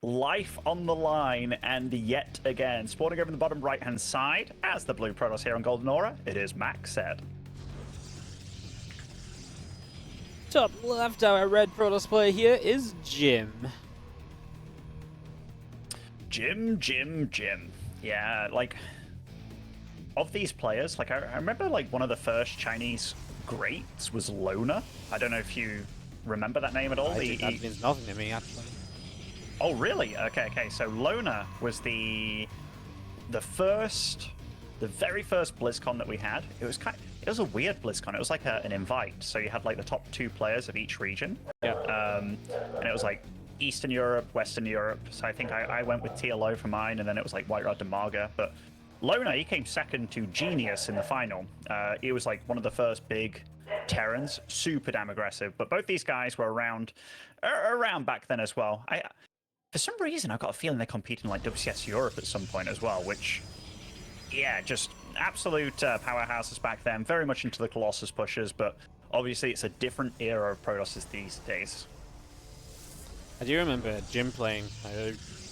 life on the line, and yet again, spawning over the bottom right-hand side as the blue Protoss here on Golden Aura, it is MacSed. Top left, our red Protoss player here is Jim. Jim. Yeah, like, of these players, like, I remember, like, one of the first Chinese greats was Loner. I don't know if you remember that name at all. That means nothing to me, actually. Oh, really? Okay. So Loner was the very first BlizzCon that we had. It was a weird BlizzCon. It was like an invite. So you had like the top 2 players of each region. Yeah. And it was like Eastern Europe, Western Europe. So I think I went with TLO for mine, and then it was like White Rod Demaga. But Loner, he came second to Genius in the final. He was like one of the first big Terrans, super damn aggressive. But both these guys were around back then as well. For some reason, I've got a feeling they competed in like WCS Europe at some point as well, which, yeah, just absolute powerhouses back then. Very much into the Colossus pushes, but obviously it's a different era of Protosses these days. I do remember Jim playing,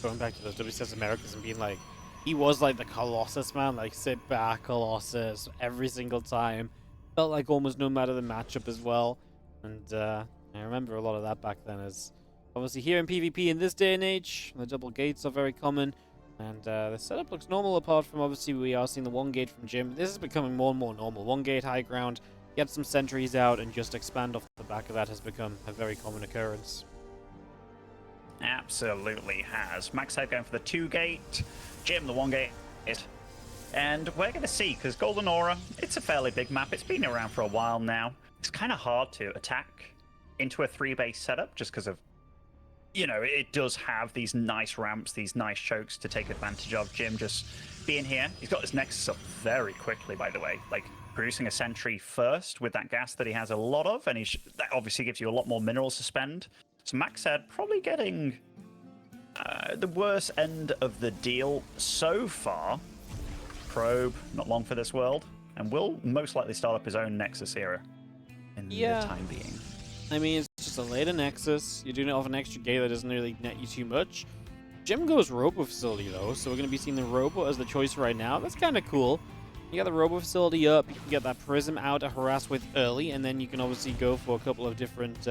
going back to those WCS Americas and being like, he was like the Colossus, man, like sit back Colossus every single time. Felt like almost no matter the matchup as well. And I remember a lot of that back then. As obviously here in PvP in this day and age, the double gates are very common. And the setup looks normal, apart from obviously we are seeing the 1 gate from Jim. This is becoming more and more normal. 1 gate, high ground, get some sentries out and just expand off the back of that has become a very common occurrence. Absolutely has. MacSed going for the 2 gate, Jim the 1 gate. And we're going to see, because Golden Aura, it's a fairly big map. It's been around for a while now. It's kind of hard to attack into a 3-base setup just because of, you know, it does have these nice ramps, these nice chokes to take advantage of. Jim just being here. He's got his Nexus up very quickly, by the way. Like, producing a sentry first with that gas that he has a lot of, and that obviously gives you a lot more minerals to spend. So MacSed probably getting the worst end of the deal so far. Probe, not long for this world, and will most likely start up his own Nexus era in the time being. I mean, it's just a later Nexus. You're doing it off an extra gate that doesn't really net you too much. Jim goes Robo Facility, though, so we're going to be seeing the Robo as the choice right now. That's kind of cool. You got the Robo Facility up, you can get that Prism out to harass with early, and then you can obviously go for a couple of different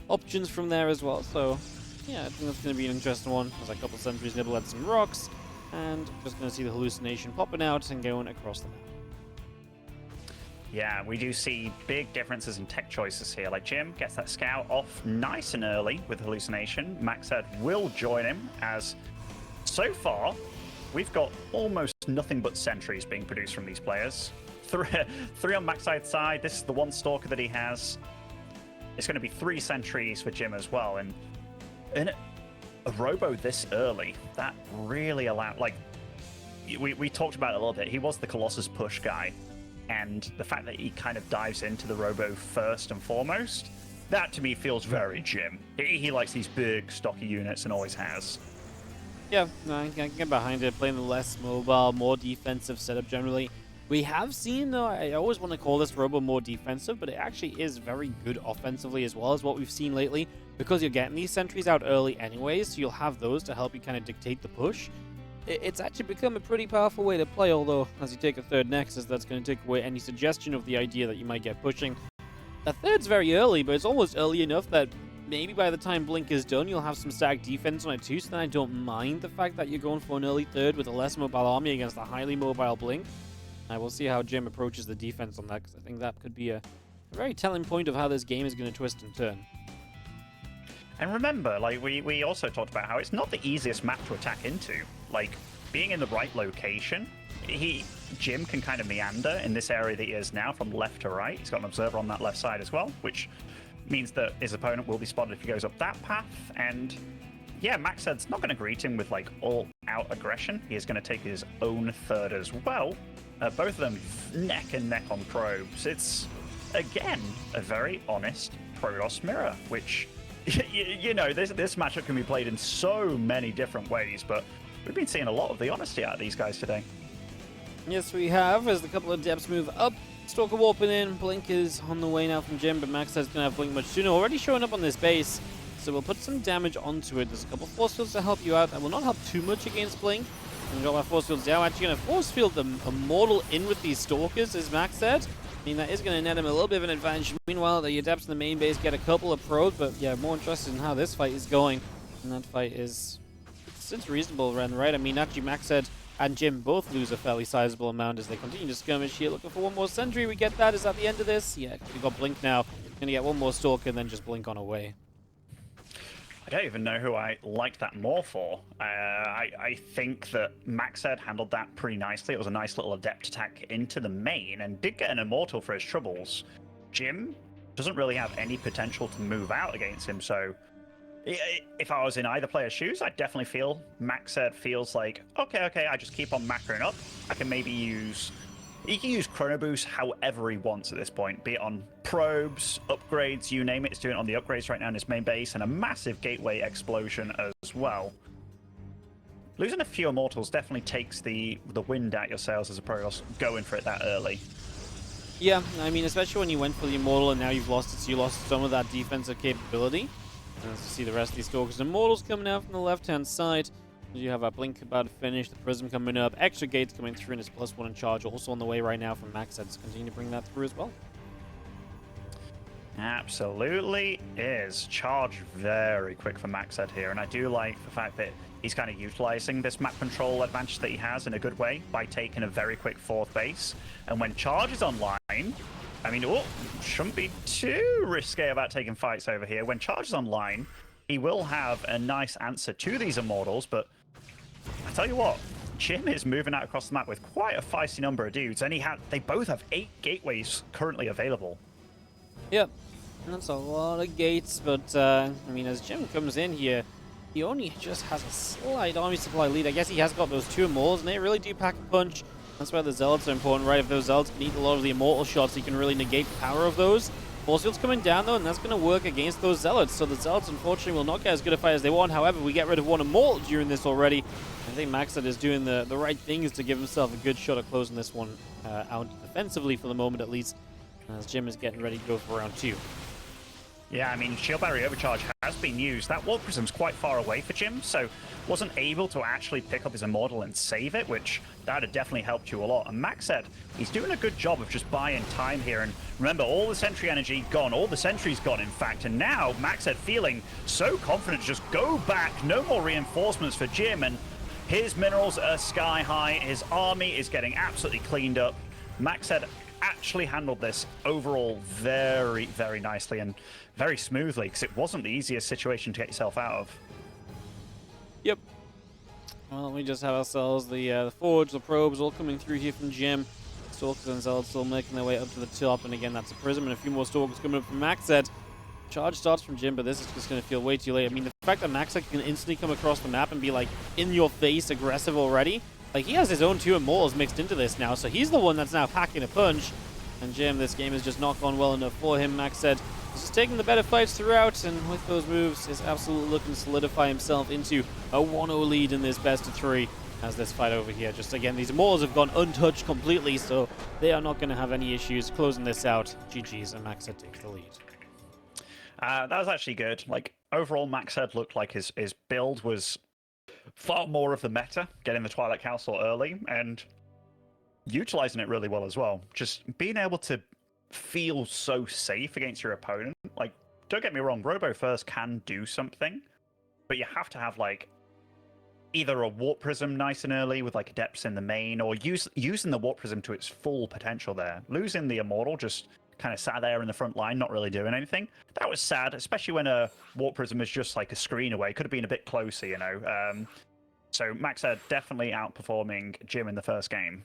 options from there as well. So, yeah, I think that's going to be an interesting one. There's a couple of sentries nibble at some rocks, and just going to see the hallucination popping out and going across the map. Yeah, we do see big differences in tech choices here. Like, Jim gets that scout off nice and early with hallucination. MacSed will join him, as so far we've got almost nothing but sentries being produced from these players. Three on MacSide's side. This is the 1 stalker that he has. It's going to be 3 sentries for Jim as well. And in a Robo this early, that really allowed, like, we talked about it a little bit. He was the Colossus push guy. And the fact that he kind of dives into the Robo first and foremost, that to me feels very Jim. He likes these big, stocky units and always has. Yeah, no, I can get behind it. Playing the less mobile, more defensive setup generally. We have seen, though, I always want to call this Robo more defensive, but it actually is very good offensively as well as what we've seen lately, because you're getting these sentries out early anyways, so you'll have those to help you kind of dictate the push. It's actually become a pretty powerful way to play, although as you take a 3rd Nexus, that's going to take away any suggestion of the idea that you might get pushing. The 3rd's very early, but it's almost early enough that maybe by the time Blink is done, you'll have some stacked defense on it too, so then I don't mind the fact that you're going for an early 3rd with a less mobile army against a highly mobile Blink. I will see how Jim approaches the defense on that, because I think that could be a very telling point of how this game is going to twist and turn. And remember, like, we also talked about how it's not the easiest map to attack into. Like, being in the right location, Jim can kind of meander in this area that he is now from left to right. He's got an observer on that left side as well, which means that his opponent will be spotted if he goes up that path. And yeah, MacSed's not going to greet him with, like, all-out aggression. He is going to take his own 3rd as well. Both of them neck and neck on probes. It's, again, a very honest Protoss mirror, which, you know, this matchup can be played in so many different ways, but we've been seeing a lot of the honesty out of these guys today. Yes, we have, as the couple of depths move up. Stalker warping in. Blink is on the way now from Jim, but MacSed's going to have Blink much sooner. Already showing up on this base. So we'll put some damage onto it. There's a couple force fields to help you out. That will not help too much against Blink. And drop our force fields down. Actually going to force field the Immortal in with these Stalkers, as MacSed. I mean, that is going to net him a little bit of an advantage. Meanwhile, the Adepts in the main base get a couple of probes, but yeah, more interested in how this fight is going. And that fight is... It's reasonable, Ren, right? I mean, actually, MacSed and Jim both lose a fairly sizable amount as they continue to skirmish here. Looking for one more sentry. We get that. Is that the end of this? Yeah, we got Blink now. Going to get one more Stalker and then just Blink on away. I don't even know who I liked that more for. I think that MacSed handled that pretty nicely. It was a nice little Adept attack into the main and did get an Immortal for his troubles. Jim doesn't really have any potential to move out against him, so if I was in either player's shoes, I definitely feel MacSed feels like, okay, I just keep on macroing up. I can maybe use... He can use Chrono Boost however he wants at this point, be it on probes, upgrades, you name it. He's doing it on the upgrades right now in his main base, and a massive gateway explosion as well. Losing a few Immortals definitely takes the wind out your sails as a pro going for it that early. Yeah, I mean, especially when you went for the Immortal and now you've lost it, so you lost some of that defensive capability. And as you see the rest of these Stalkers and Immortals coming out from the left-hand side. You have our Blink about to finish, the Prism coming up, extra gates coming through, and his +1 in charge also on the way right now from MacSed to continue to bring that through as well. Absolutely is. Charge very quick for MacSed here, and I do like the fact that he's kind of utilizing this map control advantage that he has in a good way by taking a very quick 4th base. And when Charge is online, I mean, shouldn't be too risque about taking fights over here. When Charge is online, he will have a nice answer to these Immortals, but I tell you what, Jim is moving out across the map with quite a feisty number of dudes, and they both have 8 gateways currently available. Yep, that's a lot of gates, but I mean, as Jim comes in here, he only just has a slight army supply lead. I guess he has got those 2 Immortals, and they really do pack a punch. That's why the Zealots are important, right? If those Zealots can eat a lot of the Immortal shots, he can really negate the power of those. Force field's coming down, though, and that's going to work against those Zealots. So the Zealots, unfortunately, will not get as good a fight as they want. However, we get rid of one Immortal during this already. I think MacSed is doing the right things to give himself a good shot at closing this one out defensively for the moment, at least, as Jim is getting ready to go for round 2. Yeah, I mean, Shield Battery Overcharge has been used. That Warp Prism's quite far away for Jim, so wasn't able to actually pick up his Immortal and save it, which that had definitely helped you a lot. And MacSed, he's doing a good job of just buying time here. And remember, all the sentry energy gone, all the sentries gone, in fact. And now MacSed feeling so confident to just go back. No more reinforcements for Jim, and his minerals are sky high. His army is getting absolutely cleaned up. MacSed actually handled this overall very, very nicely and very smoothly, because it wasn't the easiest situation to get yourself out of. Yep. Well, we just have ourselves the Forge, the probes all coming through here from Jim. Stalkers and Zealots still making their way up to the top, and again, that's a Prism and a few more Stalkers coming up from MacSed. Charge starts from Jim, but this is just going to feel way too late. I mean, the fact that MacSed can instantly come across the map and be, like, in your face aggressive already, like, he has his own 2 Immortals mixed into this now, so he's the one that's now packing a punch. And Jim, this game has just not gone well enough for him. MacSed is just taking the better fights throughout, and with those moves, is absolutely looking to solidify himself into a 1-0 lead in this best of 3. As this fight over here, just again, these Immortals have gone untouched completely, so they are not going to have any issues closing this out. GG's, and MacSed takes the lead. That was actually good. Like, overall, MacSed looked like his build was far more of the meta, getting the Twilight Council early, and utilizing it really well as well. Just being able to feel so safe against your opponent. Like, don't get me wrong, Robo First can do something, but you have to have, like, either a Warp Prism nice and early with, like, Adepts in the main, or using the Warp Prism to its full potential there. Losing the Immortal just kind of sat there in the front line, not really doing anything. That was sad, especially when a Warp Prism is just like a screen away. Could have been a bit closer, you know. So MacSed definitely outperforming Jim in the first game.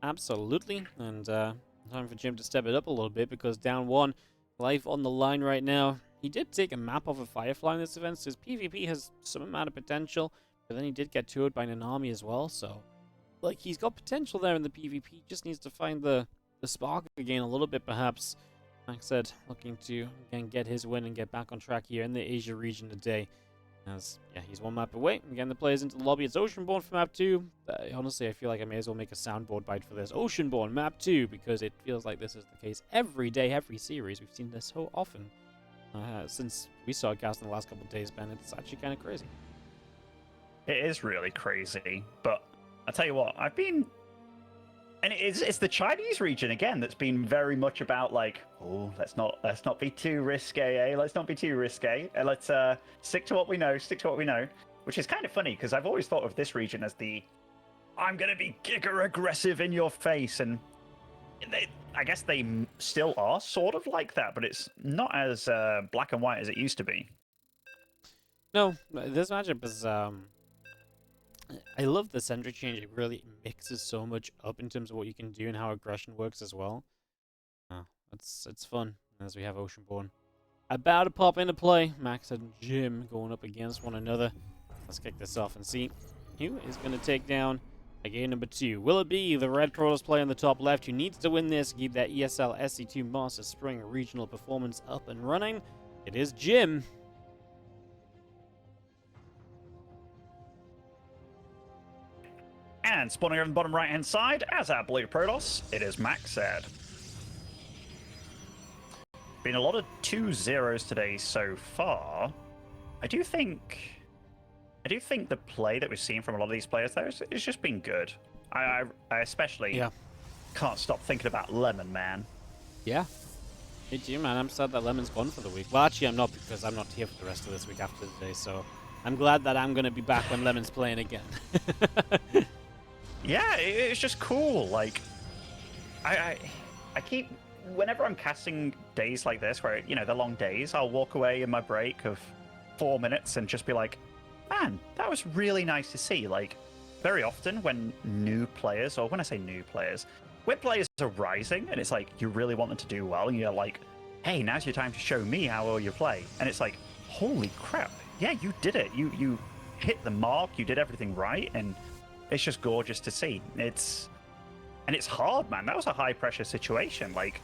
Absolutely, and time for Jim to step it up a little bit, because down 1, life on the line right now. He did take a map off of Firefly in this event, so his PvP has some amount of potential, but then he did get 2'd by Nanami as well, so like, he's got potential there in the PvP, just needs to find the spark again a little bit, perhaps. MacSed looking to, again, get his win and get back on track here in the Asia region today. As, yeah, he's 1 map away. Again, the players into the lobby. It's Oceanborn for map 2. Honestly, I feel like I may as well make a soundboard bite for this. Oceanborn map 2, because it feels like this is the case every day, every series. We've seen this so often. since we saw Gas in the last couple of days, Ben. It's actually kind of crazy. It is really crazy, but I tell you what, I've been, and it's the Chinese region again that's been very much about like, oh, let's not be too risque, eh? Let's not be too risque, and let's stick to what we know, which is kind of funny because I've always thought of this region as the I'm gonna be giga aggressive in your face, and I guess they still are sort of like that, but it's not as black and white as it used to be. No, this matchup is I love the sentry change. It really mixes so much up in terms of what you can do and how aggression works as well. It's fun as we have Oceanborn about to pop into play. MacSed and Jim going up against one another. Let's kick this off and see who is going to take down game number 2. Will it be the Red Protoss player on the top left who needs to win this, keep that ESL SC2 Masters Spring Regional performance up and running? It is Jim. And spawning over the bottom right-hand side, as our blue Protoss, it is MacSed. Been a lot of 2-0s today so far. I do think the play that we've seen from a lot of these players, though, has just been good. I especially can't stop thinking about Lemon, man. Yeah. Hey, Jim, man, I'm sad that Lemon's gone for the week. Well, actually, I'm not, because I'm not here for the rest of this week after today, so I'm glad that I'm going to be back when Lemon's playing again. Yeah, it's just cool. Like, I keep, whenever I'm casting days like this, where, you know, the long days, I'll walk away in my break of 4 minutes and just be like, man, that was really nice to see. Like, very often when new players, or when I say new players, when players are rising and it's like, you really want them to do well, and you're like, hey, now's your time to show me how well you play. And it's like, holy crap, yeah, you did it. You hit the mark, you did everything right, and it's just gorgeous to see. It's hard, man. That was a high pressure situation. Like,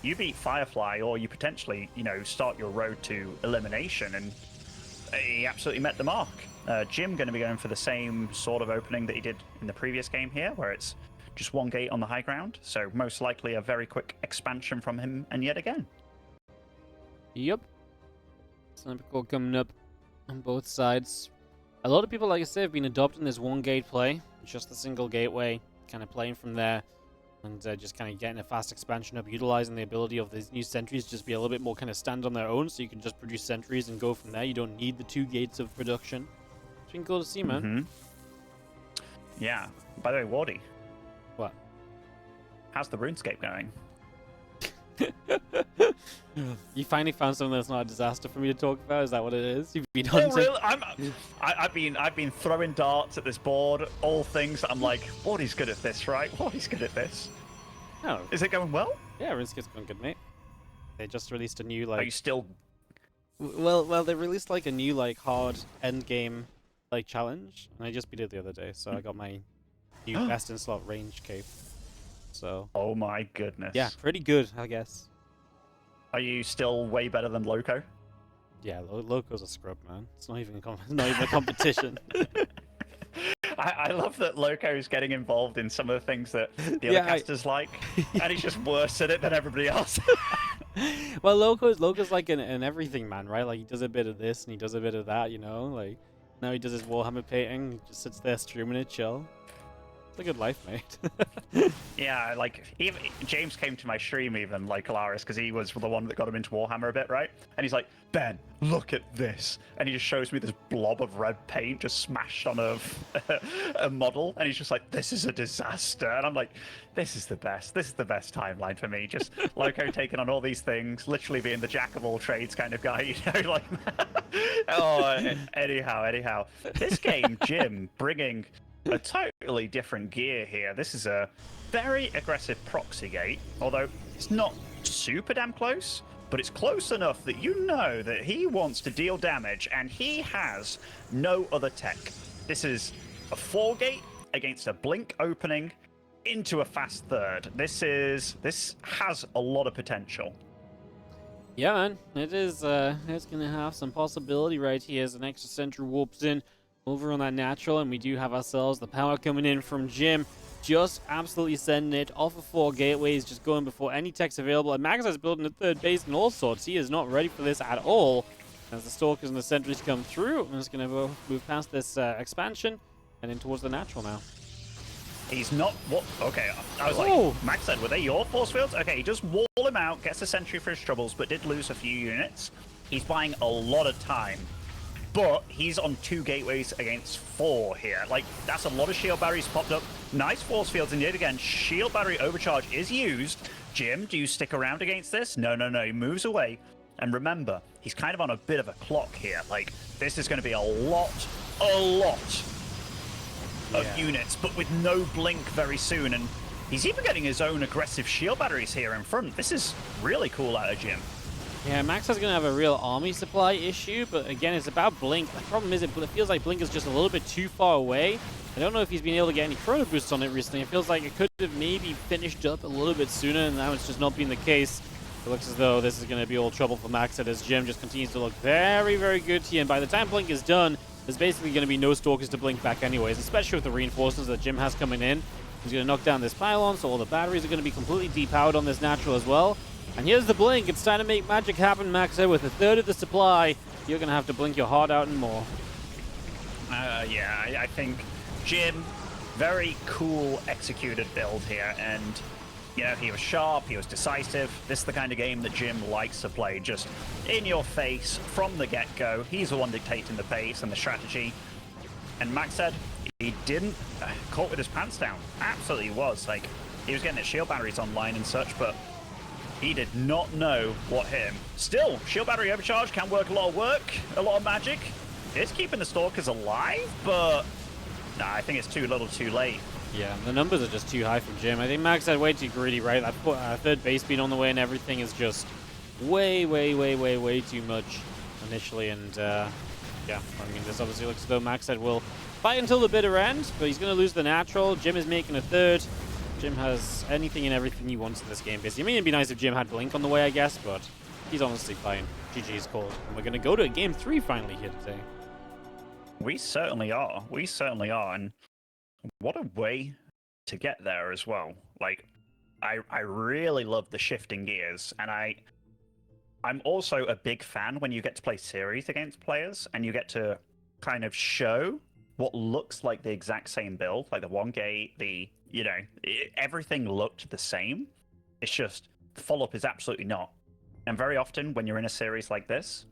you beat Firefly, or you potentially, you know, start your road to elimination, and he absolutely met the mark. Jim going to be going for the same sort of opening that he did in the previous game here, where it's just one gate on the high ground. So most likely a very quick expansion from him, and yet again. Yep. Sniper core coming up on both sides. A lot of people, like I say, have been adopting this one gate play, just the single gateway, kind of playing from there, and just kind of getting a fast expansion up, utilizing the ability of these new sentries to just be a little bit more kind of stand on their own, so you can just produce sentries and go from there. You don't need the 2 gates of production. It's been cool to see, man. Yeah. By the way, Wardy. What? How's the RuneScape going? You finally found something that's not a disaster for me to talk about? Is that what it is? You've been hunting? Oh, really? I've been throwing darts at this board, all things that I'm like, Wardy's good at this, right? Wardy's good at this. Oh. Is it going well? Yeah, RuneScape's going good, mate. They just released a new, like... Are you still... Well, they released, like, a new, like, hard endgame, like, challenge, and I just beat it the other day, so I got my new best in slot range cape. So... Oh my goodness. Yeah, pretty good, I guess. Are you still way better than Loco? Yeah, Loco's a scrub, man. It's not even a competition. I love that Loco's getting involved in some of the things that the other casters like, and he's just worse at it than everybody else. Well, Loco's like an everything man, right? Like, he does a bit of this and he does a bit of that, you know? Like, now he does his Warhammer painting, he just sits there streaming it, chill. It's a good life, mate. Yeah, like, even James came to my stream even, like, Alaris, because he was the one that got him into Warhammer a bit, right? And he's like, Ben, look at this. And he just shows me this blob of red paint just smashed on a model. And he's just like, this is a disaster. And I'm like, this is the best. This is the best timeline for me. Just Loco taking on all these things, literally being the jack of all trades kind of guy, you know, like, oh, anyhow. This game, Jim, bringing a totally different gear here. This is a very aggressive proxy gate, although it's not super damn close, but it's close enough that you know that he wants to deal damage, and he has no other tech. This is a 4 gate against a blink opening into a fast third. This has a lot of potential. Yeah, man, it is. It's gonna have some possibility right here as an extra sentry warps in over on that natural, and we do have ourselves the power coming in from Jim. just absolutely sending it off of 4 gateways, just going before any tech's available. And MacSed is building a third base and all sorts. He is not ready for this at all. As the Stalkers and the Sentries come through, I'm just going to move past this expansion and in towards the natural now. He's not... What? Okay, I was like, MacSed, were they your force fields? Okay, he just wall him out, gets a sentry for his troubles, but did lose a few units. He's buying a lot of time. But he's on 2 gateways against 4 here. Like, that's a lot of shield batteries popped up. Nice force fields, and yet again, shield battery overcharge is used. Jim, do you stick around against this? No, no, no. He moves away. And remember, he's kind of on a bit of a clock here. Like, this is going to be a lot of units, but with no blink very soon. And he's even getting his own aggressive shield batteries here in front. This is really cool out of Jim. Yeah, Max is going to have a real army supply issue, but again, it's about Blink. The problem is it feels like Blink is just a little bit too far away. I don't know if he's been able to get any chrono boosts on it recently. It feels like it could have maybe finished up a little bit sooner, and now it's just not been the case. It looks as though this is going to be all trouble for Maxed as Jim just continues to look very, very good here. And by the time Blink is done, there's basically going to be no Stalkers to Blink back anyways, especially with the reinforcements that Jim has coming in. He's going to knock down this pylon, so all the batteries are going to be completely depowered on this natural as well. And here's the Blink. It's time to make magic happen, Maxed. With a third of the supply, you're going to have to blink your heart out and more. Yeah, I think Jim, very cool executed build here. And, you know, he was sharp, he was decisive. This is the kind of game that Jim likes to play. Just in your face from the get-go. He's the one dictating the pace and the strategy. And Maxed, he didn't caught with his pants down. Absolutely was. Like, he was getting his shield batteries online and such, but he did not know what hit him. Still, shield battery overcharge can work a lot of magic. It's keeping the Stalkers alive, but nah, I think it's too little too late. Yeah, the numbers are just too high from Jim. I think Max had way too greedy, right? That third base being on the way and everything is just way too much initially. And yeah, I mean, this obviously looks as though Max will fight until the bitter end, but he's going to lose the natural. Jim is making a third. Jim has anything and everything he wants in this game, basically. I mean, it'd be nice if Jim had Blink on the way, I guess, but he's honestly fine. GG's called. And we're going to go to Game 3 finally here today. We certainly are. We certainly are. And what a way to get there as well. Like, I really love the shifting gears. And I'm also a big fan when you get to play series against players and you get to kind of show what looks like the exact same build, like the one gate, you know, everything looked the same. It's just the follow-up is absolutely not. And very often when you're in a series like this,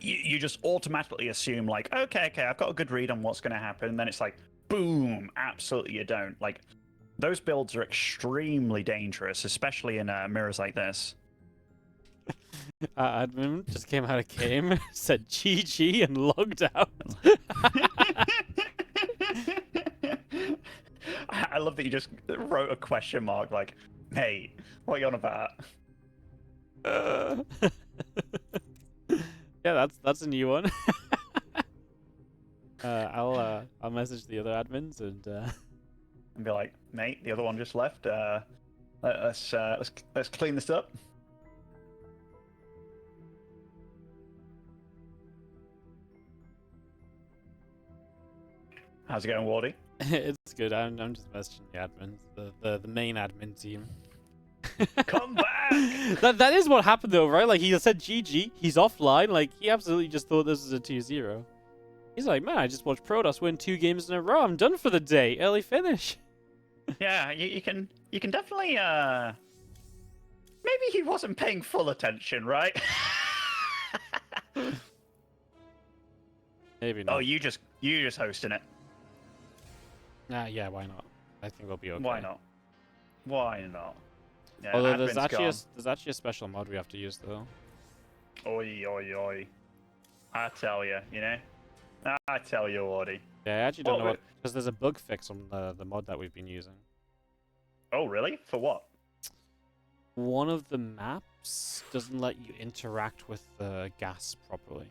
you just automatically assume like, okay, I've got a good read on what's going to happen. And then it's like, boom, absolutely you don't. Like, those builds are extremely dangerous, especially in mirrors like this. Admin just came out of game, said GG and logged out. I love that you just wrote a question mark like, hey, what are you on about? Yeah, that's a new one. I'll message the other admins and be like, mate, the other one just left. Let's clean this up. How's it going, Wardy? It's good. I'm just messaging the admins, the main admin team. Come back! That is what happened though, right? Like, he said GG, he's offline, like he absolutely just thought this was a 2-0. He's like, man, I just watched Protoss win 2 games in a row. I'm done for the day. Early finish. Yeah, you can definitely maybe he wasn't paying full attention, right? Maybe not. Oh, you just hosting it. Yeah, why not? I think we'll be okay. Why not? Why not? Yeah, although there's actually a special mod we have to use though. Oi, oi, oi. I tell you, you know? I tell you, Wardy. Yeah, I actually don't know what, because there's a bug fix on the mod that we've been using. Oh, really? For what? One of the maps doesn't let you interact with the gas properly.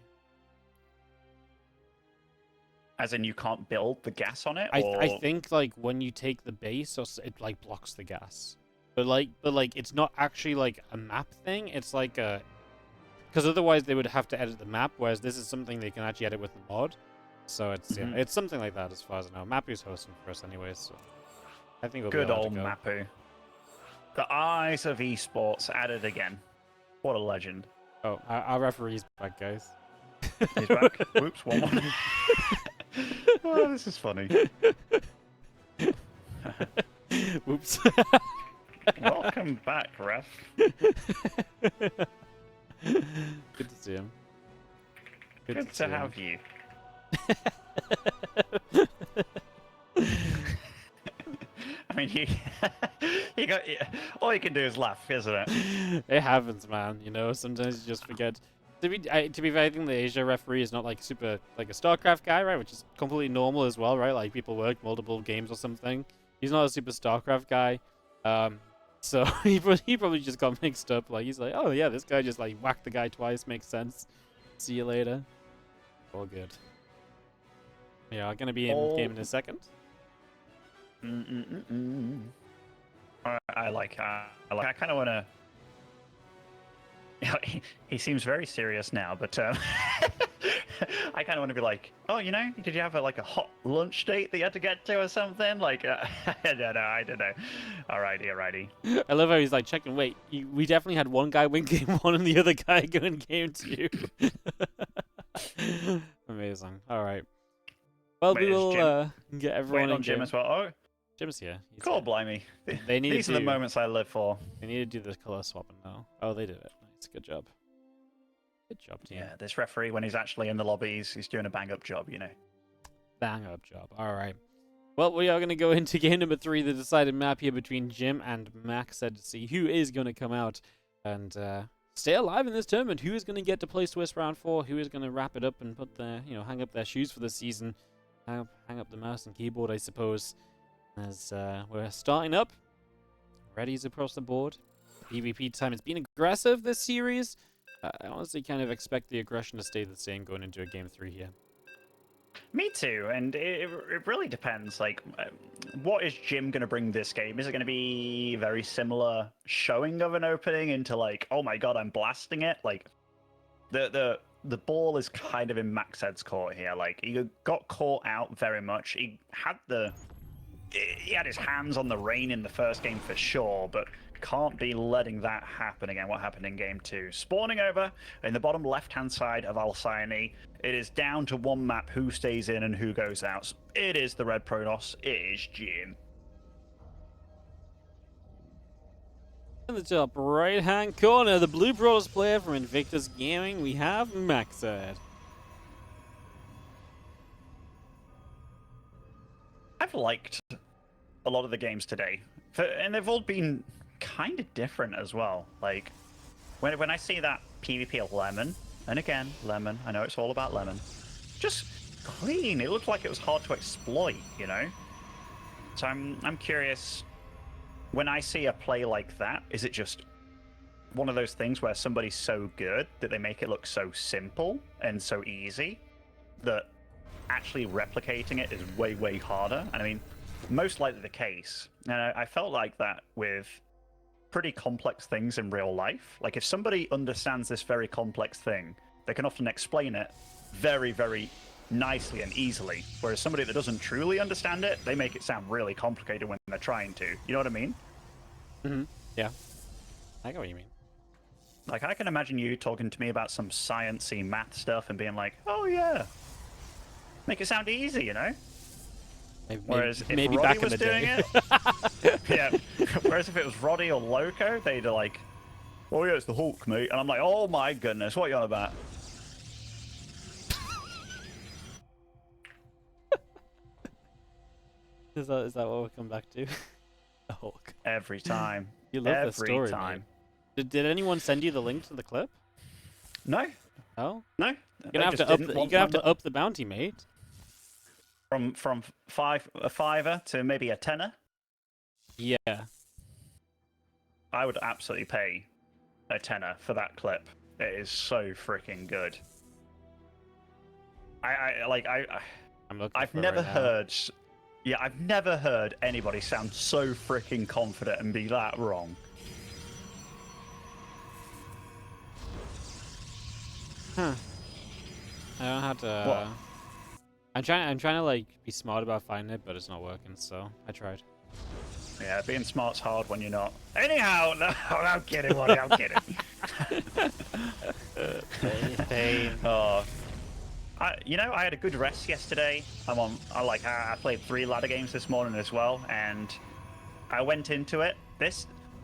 As in, you can't build the gas on it? I think like when you take the base, it like blocks the gas. But like it's not actually like a map thing. It's like a, because otherwise they would have to edit the map. Whereas this is something they can actually edit with the mod. So it's yeah, it's something like that as far as I know. Mappy's hosting for us anyways. So. I think we'll Good be allowed old to go. Mapu. The eyes of esports at it again. What a legend. Oh, our referee's back, guys. He's back. Whoops, 1-1. Oh, this is funny. Whoops. Welcome back, ref. Good to see him. Good to have you. I mean, you got all you can do is laugh, isn't it? It happens, man. You know, sometimes you just forget. To be fair, I think the Asia referee is not like super like a StarCraft guy, right? Which is completely normal as well, right? Like people work multiple games or something. He's not a super StarCraft guy, so he probably just got mixed up. Like he's like, oh yeah, this guy just like whacked the guy twice. Makes sense. See you later. All good. Yeah, gonna be in game in a second. I like. I kind of want to. He seems very serious now, but I kind of want to be like, oh, you know, did you have like a hot lunch date that you had to get to or something? Like, I don't know. Alrighty. I love how he's like checking. Wait, we definitely had one guy win game 1 and the other guy go in game 2. Amazing. All right. Well, we will get everyone in Jim game. as well. Oh, Jim's here. He's cool, here. blimey. These are the moments I live for. They need to do the color swapping now. Oh, they did it. Nice. Good job. Good job, team. Yeah, this referee, when he's actually in the lobbies, he's doing a bang-up job, you know. Bang-up job. All right. Well, we are going to go into game number 3, the decided map here between Jim and MacSed to see who is going to come out and stay alive in this tournament. Who is going to get to play Swiss round 4? Who is going to wrap it up and put their, hang up their shoes for the season? Hang up the mouse and keyboard, I suppose. As we're starting up. Readies across the board. PvP time. It's been aggressive this series. I honestly kind of expect the aggression to stay the same going into a game 3 here. Me too, and it really depends. Like, what is Jim going to bring this game? Is it going to be very similar showing of an opening into like, oh my god, I'm blasting it? Like, the ball is kind of in MacSed's court here. Like, he got caught out very much. He had his hands on the rein in the first game for sure, but can't be letting that happen again. What happened in game 2? Spawning over in the bottom left-hand side of Alcyone. It is down to one map who stays in and who goes out. It is the Red Protoss. It is Jim. In the top right-hand corner, the Blue Protoss player from Invictus Gaming, we have MacSed. I've liked a lot of the games today, and they've all been kind of different as well. Like, when I see that PvP of Lemon, and again, Lemon, I know it's all about Lemon, just clean. It looked like it was hard to exploit, you know? So I'm curious, when I see a play like that, is it just one of those things where somebody's so good that they make it look so simple and so easy that actually replicating it is way, way harder? And I mean, most likely the case. And I felt like that with pretty complex things in real life. Like, if somebody understands this very complex thing, they can often explain it very, very nicely and easily. Whereas somebody that doesn't truly understand it, they make it sound really complicated when they're trying to. You know what I mean? Mm-hmm. Yeah. I get what you mean. Like, I can imagine you talking to me about some sciencey math stuff and being like, oh yeah. Make it sound easy, you know? Whereas if maybe Roddy back in was the doing day. it, yeah. Whereas if it was Roddy or Loco, they'd like, oh yeah, it's the Hulk, mate. And I'm like, oh my goodness, what are you on about? Is that what we'll come back to? The Hulk. Every time. You love Every the story, time. Mate. Did anyone send you the link to the clip? No. Oh? No. You're gonna have to up the bounty, mate. From a $5 to maybe a $10. Yeah. I would absolutely pay a $10 for that clip. It is so freaking good. I've never heard. Yeah, I've never heard anybody sound so freaking confident and be that wrong. Huh. I don't have to. What? I'm trying to like be smart about finding it, but it's not working. So I tried. Yeah, being smart's hard when you're not. Anyhow, no, I'm kidding, Waddy, I'm kidding. Pain. Oh, you know, I had a good rest yesterday. I played 3 ladder games this morning as well, and I went into it.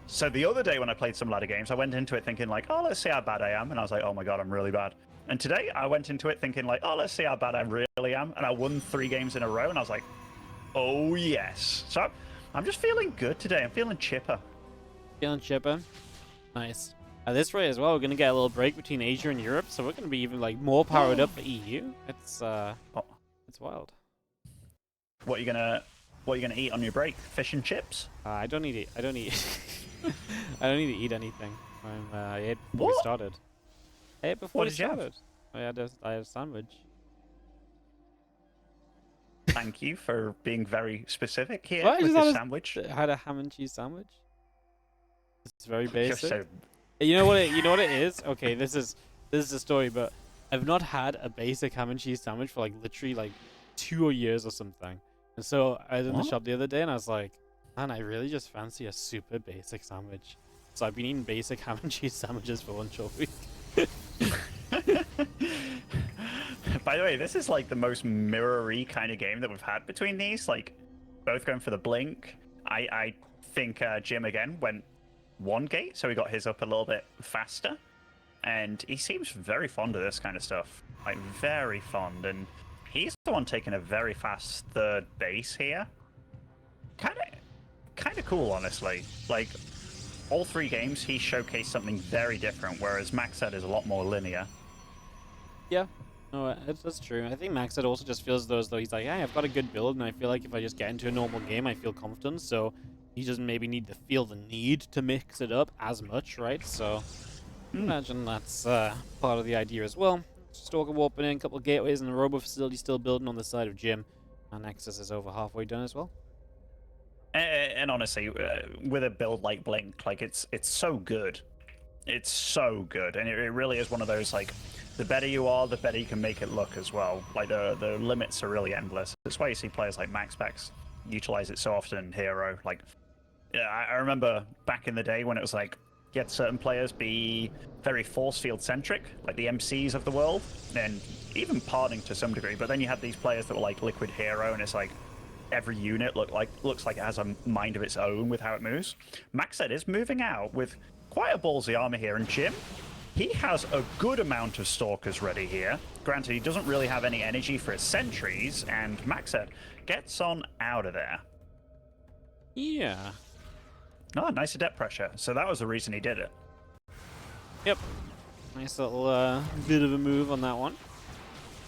So the other day when I played some ladder games, I went into it thinking like, oh, let's see how bad I am, and I was like, oh my god, I'm really bad. And today I went into it thinking like, oh, let's see how bad I really am, and I won 3 games in a row, and I was like, oh yes. So I'm just feeling good today. I'm feeling chipper. Feeling chipper. Nice. At this rate as well, we're gonna get a little break between Asia and Europe, so we're gonna be even like more powered up for EU. It's wild. What are you gonna eat on your break? Fish and chips? I don't need it. I don't need. I don't need to eat anything. I ate before we started. I ate before we started. I had a sandwich. Thank you for being very specific here Well, with the sandwich. I had a ham and cheese sandwich. It's very basic. So... You know what it is? Okay, this is a story, but I've not had a basic ham and cheese sandwich for like literally like 2 years or something. And so I was in the shop the other day and I was like, man, I really just fancy a super basic sandwich. So I've been eating basic ham and cheese sandwiches for lunch all week. By the way, this is like the most mirror-y kind of game that we've had between these. Like, both going for the blink. I think Jim again went 1 gate, so he got his up a little bit faster. And he seems very fond of this kind of stuff. Like, very fond. And he's the one taking a very fast 3rd base here. Kind of cool, honestly. Like, all 3 games, he showcased something very different, whereas MacSed is a lot more linear. Yeah. No, that's true. I think MacSed also just feels as though he's like, hey, I've got a good build, and I feel like if I just get into a normal game, I feel confident, so he doesn't maybe need to feel the need to mix it up as much, right? So, imagine that's part of the idea as well. Stalker warping in, a couple of gateways, and the robo facility still building on the side of Jim. And Nexus is over halfway done as well. And honestly, with a build like Blink, like it's so good. It's so good, and it really is one of those, like, the better you are, the better you can make it look as well. Like, the limits are really endless. That's why you see players like MaxPax utilize it so often in Hero. Like, yeah, I remember back in the day when it was like, you had certain players be very force field centric, like the MCs of the world, and even pardoning to some degree, but then you had these players that were like Liquid Hero, and it's like every unit looks like it has a mind of its own with how it moves. MacSed is moving out with quite a ballsy armor here, and Jim, he has a good amount of Stalkers ready here. Granted, he doesn't really have any energy for his sentries, and MacSed gets on out of there. Yeah. Oh, nice adept pressure. So that was the reason he did it. Yep. Nice little bit of a move on that one.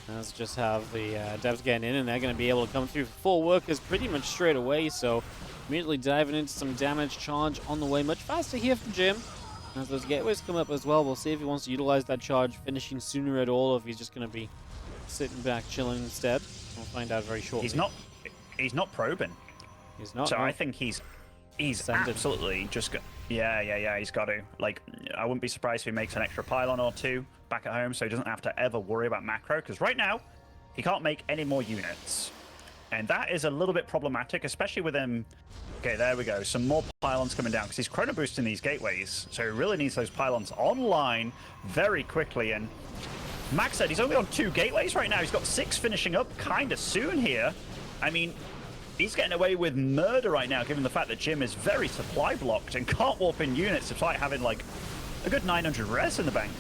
Let's just have the devs getting in, and they're going to be able to come through for full workers pretty much straight away. So immediately diving into some damage charge on the way. Much faster here from Jim. As those gateways come up as well, we'll see if he wants to utilize that charge finishing sooner at all, or if he's just going to be sitting back chilling instead. We'll find out very shortly. He's not probing. He's not. So no. I think he's absolutely just yeah, he's got to. Like, I wouldn't be surprised if he makes an extra pylon or 2 back at home, so he doesn't have to ever worry about macro, because right now he can't make any more units, and that is a little bit problematic, especially with him. Okay, there we go, some more pylons coming down, because he's chrono boosting these gateways, so he really needs those pylons online very quickly. And MacSed, he's only on 2 gateways right now. He's got 6 finishing up kind of soon here. I mean, he's getting away with murder right now, given the fact that Jim is very supply blocked and can't warp in units despite having like a good 900 res in the bank.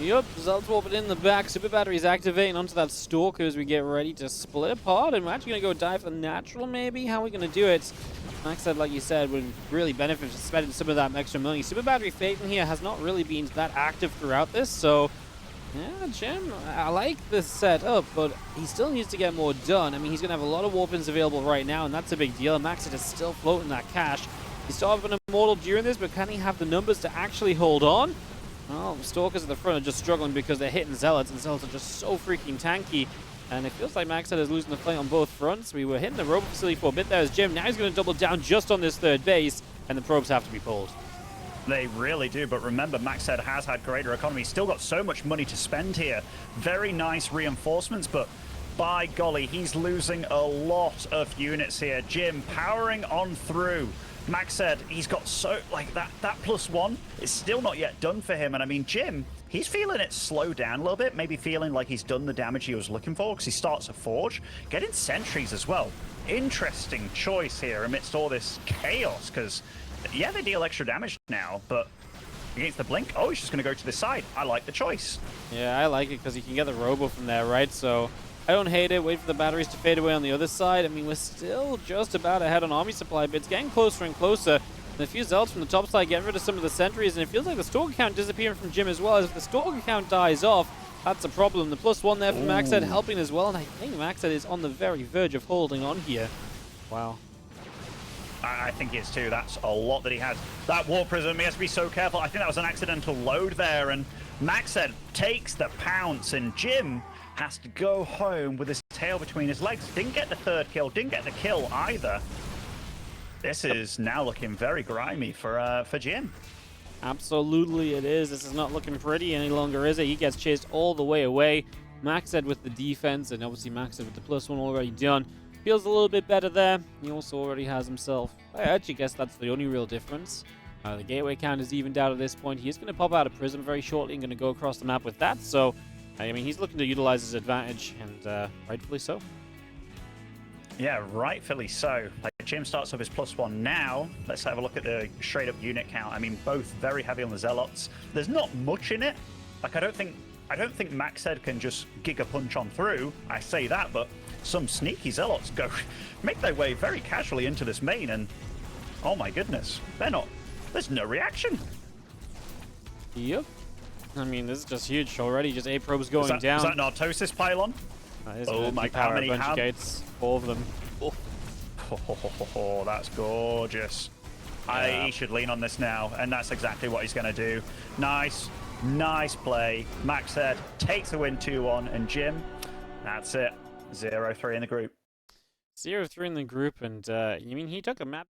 Yep, Zelt's warping in the back. Super batteries activating onto that Stalker as we get ready to split apart. And we're actually going to go dive for natural, maybe? How are we going to do it? MacSed, like you said, would really benefit from spending some of that extra money. Super battery Phaeton here has not really been that active throughout this, so yeah, Jim, I like this setup, but he still needs to get more done. I mean, he's going to have a lot of warp-ins available right now, and that's a big deal. MacSed is still floating that cash. He started with an Immortal during this, but can he have the numbers to actually hold on? Well, the Stalkers at the front are just struggling because they're hitting Zealots, and Zealots are just so freaking tanky. And it feels like MacSed is losing the fight on both fronts. We were hitting the robo facility for a bit there as Jim. Now he's going to double down just on this 3rd base, and the probes have to be pulled. They really do, but remember, MacSed has had greater economy. Still got so much money to spend here. Very nice reinforcements, but by golly, he's losing a lot of units here. Jim powering on through. MacSed, he's got so, like, that +1 is still not yet done for him. And I mean, Jim, he's feeling it slow down a little bit, maybe feeling like he's done the damage he was looking for because he starts a Forge, getting sentries as well. Interesting choice here amidst all this chaos because, yeah, they deal extra damage now, but against the Blink, oh, he's just going to go to the side. I like the choice. Yeah, I like it because you can get the Robo from there, right? So I don't hate it. Wait for the batteries to fade away on the other side. I mean, we're still just about ahead on army supply, but it's getting closer and closer. And a few Zealots from the top side getting rid of some of the sentries, and it feels like the Stalker count disappearing from Jim as well. As if the Stalker count dies off, that's a problem. The +1 there from MacSed helping as well, and I think MacSed is on the very verge of holding on here. Wow. I think he is too. That's a lot that he has. That War Prism, he has to be so careful. I think that was an accidental load there, and MacSed takes the pounce, and Jim has to go home with his tail between his legs. Didn't get the third kill, didn't get the kill either. This is now looking very grimy for Jim. Absolutely it is. This is not looking pretty any longer, is it? He gets chased all the way away. MacSed with the defense, and obviously MacSed with the +1 already done. Feels a little bit better there. He also already has himself. I actually guess that's the only real difference. The gateway count is evened out at this point. He is going to pop out of Prism very shortly and going to go across the map with that. So, I mean, he's looking to utilize his advantage, and rightfully so. Yeah, rightfully so. Like, Jim starts off his +1 now. Let's have a look at the straight-up unit count. I mean, both very heavy on the Zealots. There's not much in it. Like, I don't think MacSed can just Giga Punch on through. I say that, but some sneaky Zealots make their way very casually into this main, and oh my goodness, there's no reaction. Yep. I mean, this is just huge already. Just 8 probes going down. Is that Nartosis pylon? Oh my god, how many bunch of gates? 4 of them. Oh, that's gorgeous. Yeah. He should lean on this now, and that's exactly what he's going to do. Nice play. MacSed takes the win 2-1, and Jim, that's it. 0-3 in the group. 0-3 in the group, and you mean he took a map.